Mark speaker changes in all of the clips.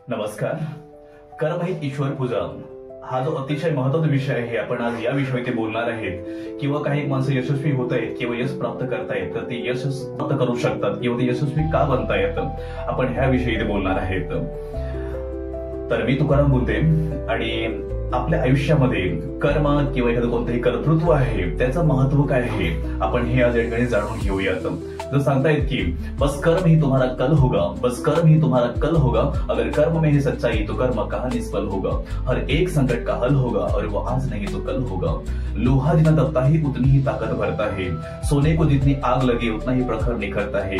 Speaker 1: नमस्कार. कर्म ही ईश्वर पूजा हा जो अतिशय महत्त्वाचा विषय आहे. आपण आज या विषयावरती बोलणार आहेत. किंवा काही माणसं यशस्वी होत आहेत किंवा यश प्राप्त करतायत, तर ते यश प्राप्त करू शकतात किंवा ते यशस्वी का बनतायत, आपण ह्या विषयी बोलणार आहेत. तर मी तुकाराम बोलते आणि आपल्या आयुष्यामध्ये कर्म किंवा एखादं कोणतंही कर्तृत्व आहे त्याचं महत्व काय आहे आपण हे आज या ठिकाणी जाणून घेऊयात. जो सांगतायत की बस कर्म ही तुम्हारा कल होगा, बस कर्म ही तुम्हारा कल होगा, अगर कर्म में है सच्चाई तो कर्म कहाँ निष्फल होगा, हर एक संकट का हल होगा और वो आज नहीं तो कल होगा. लोहा जितना तपता है उतनी ही ताकत भरता है, सोने को जितनी आग लगे उतना ही प्रखर निखरता है,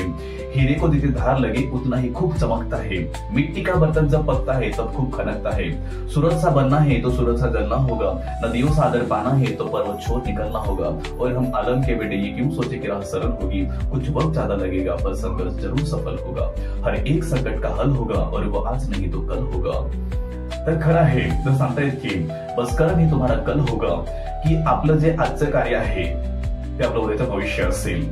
Speaker 1: हीरे को जितनी धार लगे उतना ही खूब चमकता है, मिट्टी का बर्तन जब पकता है तब खूब खनकता है, सूरज सा बनना है तो सूरज सा जलना होगा, नदियों सा आदर पाना है तो पर्वत छोड़ निकलना होगा, और हम आलम के बेटे ये क्यों सोचे कि राह सरल होगी, कुछ वक्त ज्यादा लगेगा पर संघर्ष जरूर सफल होगा, हर एक संकट का हल होगा और वो आज नहीं तो कल होगा. तर खरं आहे जर सांगतायत की बस कर्म ही तुम्हारा कल होगा, की आपलं जे आजचं कार्य आहे ते आपलं उद्याचं भविष्य असेल.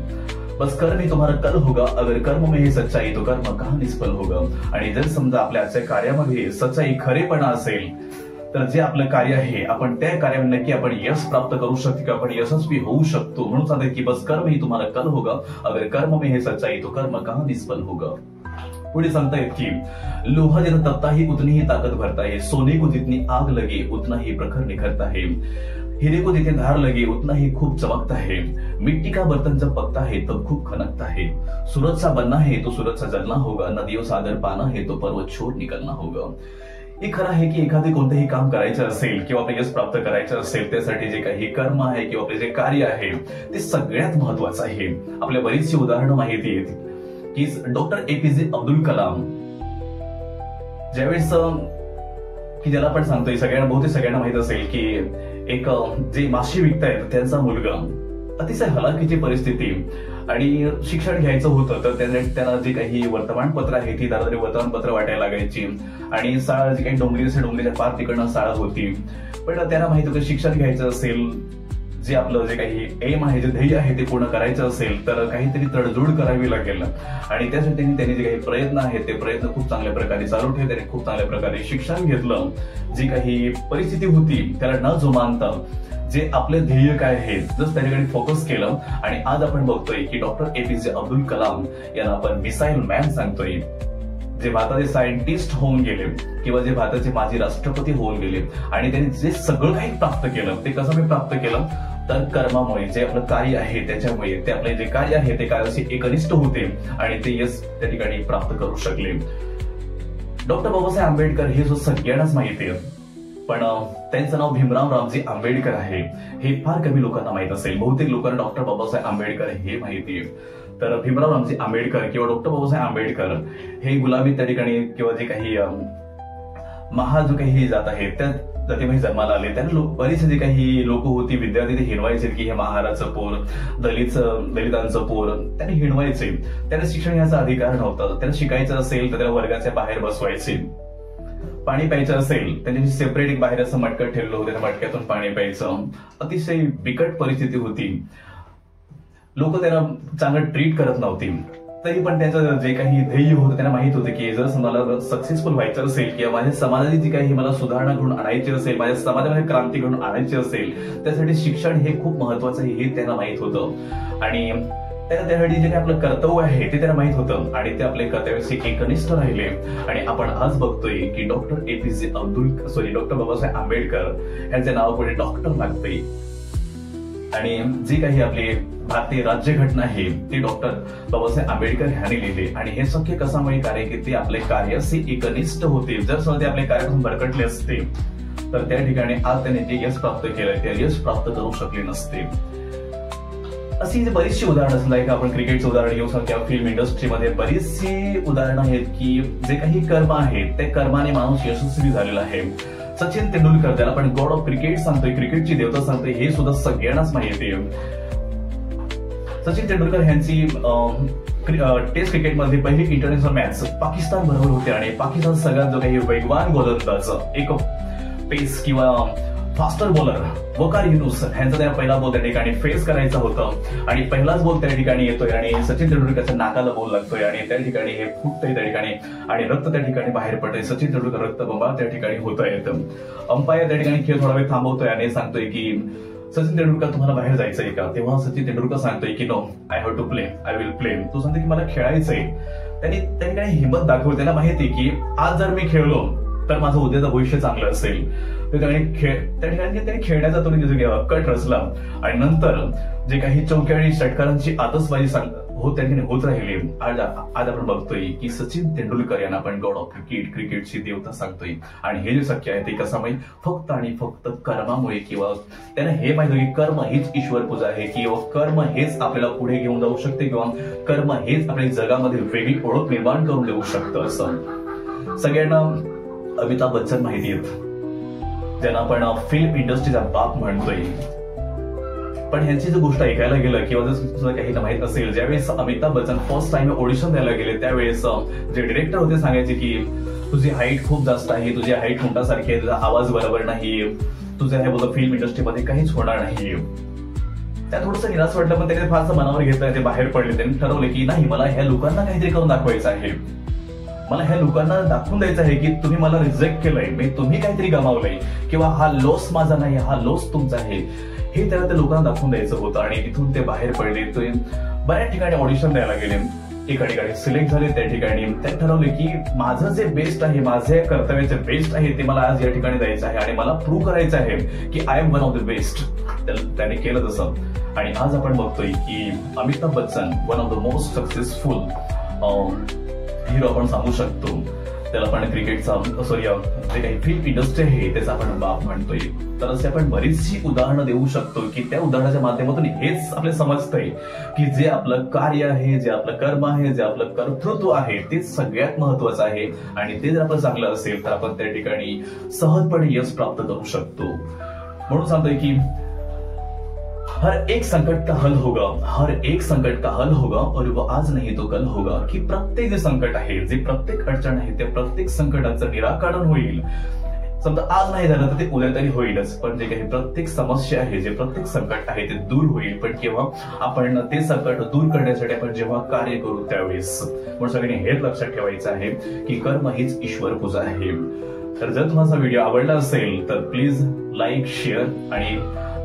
Speaker 1: बस कर्म ही तुम्हारा कल होगा, अगर कर्म में ही सच्चाई तो कर्म कहाँ निष्फल होगा. आणि जर समजा आपल्या आजच्या कार्यामध्ये सच्चाई खरेपणा असेल तर जे आपलं कार्य आहे आपण त्या कार्यामध्ये नक्की आपण यश प्राप्त करू शकतो किंवा आपण यशस्वी होऊ शकतो. म्हणून सांगतात की बस कर्म ही तुम्हारा कल होगा, अगर कर्म में है सच्चाई तो कर्म कहाँ निष्फल होगा. पुढे सांगतायत की लोहा जितना तपता है उतनी ही ताकत भरता है, सोने को जितनी आग लगे उतना ही प्रखर निखरता है, हीरे को जितनी धार लगे उतना ही खूब चमकता है, मिट्टी का बर्तन जब पकता है तब खूब खनकता है, सूरज सा बनना है तो सूरज सा जलना होगा, नदियों सा आदर पाना है तो पर्वत छोड़ निकलना होगा. हे खरं आहे की एखादे कोणतेही काम करायचं असेल किंवा आपलं यश प्राप्त करायचं असेल त्यासाठी जे काही कर्म आहे किंवा आपले जे कार्य आहे ते सगळ्यात महत्वाचं आहे. आपल्या बरीचशी उदाहरणं माहिती आहेत की डॉक्टर APJ अब्दुल कलाम ज्यावेळेस की ज्याला आपण सांगतोय सगळ्यांना बहुतेक सगळ्यांना माहित असेल की एक जे माशी विकतायत त्यांचा मुलगा अतिशय हलाखीची परिस्थिती आणि शिक्षण घ्यायचं होतं तर त्यांना जे काही वर्तमानपत्र आहे ती दारादारी वर्तमानपत्र वाटायला लागायची आणि शाळा जी काही डोंगरीच्या पार तिकडनं शाळा होती. पण त्यांना माहित होतं शिक्षण घ्यायचं असेल, जे आपलं जे काही एम आहे जे ध्येय आहे ते पूर्ण करायचं असेल तर काहीतरी तडजोड करावी लागेल. आणि त्यासाठी त्यांनी जे काही प्रयत्न आहेत ते प्रयत्न खूप चांगल्या प्रकारे चालू ठेवले. त्यांनी खूप चांगल्या प्रकारे शिक्षण घेतलं. जी काही परिस्थिती होती त्याला न जुमानता जे आपले ध्येय काय आहे जर त्याच्याकडे फोकस केलं आणि आज आपण बघतोय की डॉक्टर APJ अब्दुल कलाम यांना आपण मिसाईल मॅन सांगतोय. जे भारताचे सायंटिस्ट होऊन गेले किंवा जे भारताचे माजी राष्ट्रपती होऊन गेले आणि त्यांनी जे सगळं काही प्राप्त केलं ते कसं प्राप्त केलं तर कर्मामुळे. जे आपलं कार्य आहे त्याच्यामुळे ते आपले जे कार्य आहे ते कार्याशी एकनिष्ठ होते आणि ते यश त्या ठिकाणी प्राप्त करू शकले. डॉक्टर बाबासाहेब आंबेडकर हे जो सगळ्यांनाच माहिती आहे पण त्यांचं नाव भीमराव रामजी आंबेडकर आहे हे फार कमी लोकांना माहित असेल. बहुतेक लोकांना डॉक्टर बाबासाहेब आंबेडकर हे माहिती आहे. तर भीमराव रामजी आंबेडकर किंवा डॉक्टर बाबासाहेब आंबेडकर हे गुलामी त्या ठिकाणी किंवा जे काही जो काही जात आहे त्या जातीमध्ये जन्माला आले. त्यांना बरेचसे जे काही लोक होती विद्यार्थी ते हिणवायचे की हे महाराचं पोर, दलितांचं पोर त्यांनी हिणवायचे. त्यांना शिक्षण घ्यायचा अधिकार नव्हता. त्यांना शिकायचं असेल तर त्याला वर्गाच्या बाहेर बसवायचे. पाणी प्यायचं असेल त्यांच्याशी सेपरेट एक बाहेर असं मटकं ठेवलं होतं, त्या मटक्यातून पाणी प्यायचं. अतिशय बिकट परिस्थिती होती. लोक त्यांना चांगलं ट्रीट करत नव्हती. तरी पण त्याचं जे काही ध्येय होतं त्यांना माहित होतं की जर मला सक्सेसफुल व्हायचं असेल किंवा माझ्या समाजाची जी काही मला सुधारणा घडून आणायची असेल, माझ्या समाजामध्ये क्रांती घडून आणायची असेल त्यासाठी शिक्षण हे खूप महत्वाचं आहे हे त्यांना माहित होतं. आणि त्यासाठी जे काही आपलं कर्तव्य आहे ते त्यांना माहित होतं आणि ते आपले कर्तव्याशी एकनिष्ठ राहिले. आणि आपण आज बघतोय की डॉक्टर बाबासाहेब आंबेडकर यांच्या नावापुढे डॉक्टर लागते. आणि जी काही आपली भारतीय राज्यघटना आहे ती डॉक्टर बाबासाहेब आंबेडकर यांनी लिहिली. आणि हे शक्य कशामुळे कार्य की ते आपल्या कार्याशी एकनिष्ठ होते. जर समजा ते आपल्या कार्यापासून भरकटले असते तर त्या ठिकाणी आज त्यांनी जे यश प्राप्त केलं ते यश प्राप्त करू शकले नसते. अशी बरीचशी उदाहरणं असतील. आपण क्रिकेटचं उदाहरण घेऊ शकतो किंवा फिल्म इंडस्ट्रीमध्ये बरीचशी उदाहरणं आहेत की जे काही कर्म आहेत त्या कर्माने माणूस यशस्वी झालेला आहे. सचिन तेंडुलकर ज्याला आपण गॉड ऑफ क्रिकेट सांगतोय, क्रिकेटची देवता सांगतोय, हे सुद्धा सगळ्यांनाच माहिती आहे. सचिन तेंडुलकर यांची टेस्ट क्रिकेटमध्ये पहिली इंटरनॅशनल मॅच पाकिस्तान बरोबर होती आणि पाकिस्तान सगळ्यात जो काही वेगवान गोलंदाज एक पेस किंवा फास्टर बॉलर वकार युनुस यांचा त्या पहिला बॉल त्या ठिकाणी फेस करायचा होता आणि पहिलाच बॉल त्या ठिकाणी येतोय आणि सचिन तेंडुलकरच्या नाकाला बॉल लागतोय आणि त्या ठिकाणी हे फुटतंय त्या ठिकाणी आणि रक्त त्या ठिकाणी बाहेर पडतंय. सचिन तेंडुलकर रक्तबंबाळ त्या ठिकाणी होत आहेत. अंपायर त्या ठिकाणी खेळ थोडा वेळ थांबवतोय आणि सांगतोय की सचिन तेंडुलकर तुम्हाला बाहेर जायचंय का? तेव्हा सचिन तेंडुलकर सांगतोय की no, I have to play, I will play. तो सांगतो की मला खेळायचंय. त्यांनी त्या ठिकाणी हिंमत दाखवली. त्याला माहिती की आज जर मी खेळलो तर माझं उद्याचं भविष्य चांगलं असेल. त्या ठिकाणी त्यांनी खेळण्याचा तो कट रचला आणि नंतर जे काही चौक्या आणि षटकारांची आतषबाजी त्या ठिकाणी होत राहिली. आज आपण बघतोय की सचिन तेंडुलकर यांना आपण गॉड ऑफ क्रिकेट, क्रिकेटची देवता सांगतोय आणि हे जे शक्य आहे ते कशामुळे? फक्त आणि फक्त कर्मामुळे. किंवा त्यांना हे माहिती की कर्म हीच ईश्वर पूजा आहे किंवा कर्म हेच आपल्याला पुढे घेऊन जाऊ शकते किंवा कर्म हेच आपल्या जगामध्ये वेगळी ओळख निर्माण करून देऊ शकतं. असं सगळ्यांना अमिताभ बच्चन माहिती आहेत, ज्यांना आपण फिल्म इंडस्ट्रीचा बाप म्हणतोय. पण ह्यांची जर गोष्ट ऐकायला गेलं किंवा जर काही माहित असेल, ज्यावेळेस Amitabh Bachchan first time audition द्यायला गेले त्यावेळेस जे डिरेक्टर होते सांगायचे की तुझी हाईट खूप जास्त आहे, तुझी हाईट मुंडासारखी आहे, तुझा आवाज बरोबर नाही, तुझं हे बोलतो फिल्म इंडस्ट्रीमध्ये काहीच होणार नाही. त्या थोडंसं निराश वाटलं पण त्याने फारसं मनावर घेतलं. ते बाहेर पडले. त्यांनी ठरवले की नाही, मला ह्या लोकांना काहीतरी करून दाखवायचं आहे. मला ह्या लोकांना दाखवून द्यायचं आहे की तुम्ही मला रिजेक्ट केलंय, तुम्ही काहीतरी गमावलंय किंवा हा लॉस माझा नाही, हा लॉस तुमचा आहे, हे त्याला त्या लोकांना दाखवून द्यायचं होतं. आणि तिथून ते बाहेर पडले. ते बऱ्याच ठिकाणी ऑडिशन द्यायला गेले. एका ठिकाणी सिलेक्ट झाले. त्या ठिकाणी ते ठरवले की माझं जे बेस्ट आहे, माझे कर्तव्याचे बेस्ट आहे ते मला आज या ठिकाणी द्यायचं आहे आणि मला प्रूव्ह करायचं आहे की I am one of the best. त्याने केलं तसं आणि आज आपण बघतोय की Amitabh Bachchan one of the most successful hero आपण सांगू शकतो. त्याला आपण क्रिकेटचा जे काही फिल्म इंडस्ट्री आहे त्याचा आपण बाप म्हणतोय. तर असे आपण बरीचशी उदाहरणं देऊ शकतो की त्या उदाहरणाच्या माध्यमातून हेच आपल्याला समजतंय की जे आपलं कार्य आहे, जे आपलं कर्म आहे, जे आपलं कर्तृत्व आहे ते सगळ्यात महत्वाचं आहे आणि ते जर आपलं चांगलं असेल तर आपण त्या ठिकाणी सहजपणे यश प्राप्त करू शकतो. म्हणून सांगतोय की हर एक संकट का हल होगा, हर एक संकट का हल होगा और वो आज नहीं तो कल होगा. की प्रत्येक जे संकट आहे, जे प्रत्येक अडचण आहे, त्या प्रत्येक संकटाचं निराकरण होईल. समजा आज नाही झालं तर ते उद्या तरी होईलच. पण जे काही प्रत्येक समस्या आहे, जे प्रत्येक संकट आहे ते दूर होईल. पण केव्हा? आपण ते संकट दूर करण्यासाठी आपण जेव्हा कार्य करू त्यावेळेस. म्हणून सगळ्यांनी हेच लक्षात ठेवायचं आहे की कर्म हीच ईश्वर पूजा आहे. तर जर तुम्हाला व्हिडिओ आवडला असेल तर प्लीज लाईक, शेअर आणि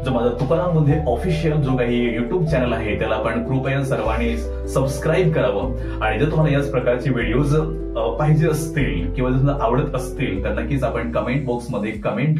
Speaker 1: जो माझा तुकाराम बुंधे ऑफिशियल जो काही युट्यूब चॅनल आहे त्याला आपण कृपया सर्वांनी सबस्क्राईब करावं. आणि जर तुम्हाला याच प्रकारचे व्हिडिओज पाहिजे असतील किंवा जर आवडत असतील तर नक्कीच आपण कमेंट बॉक्समध्ये कमेंट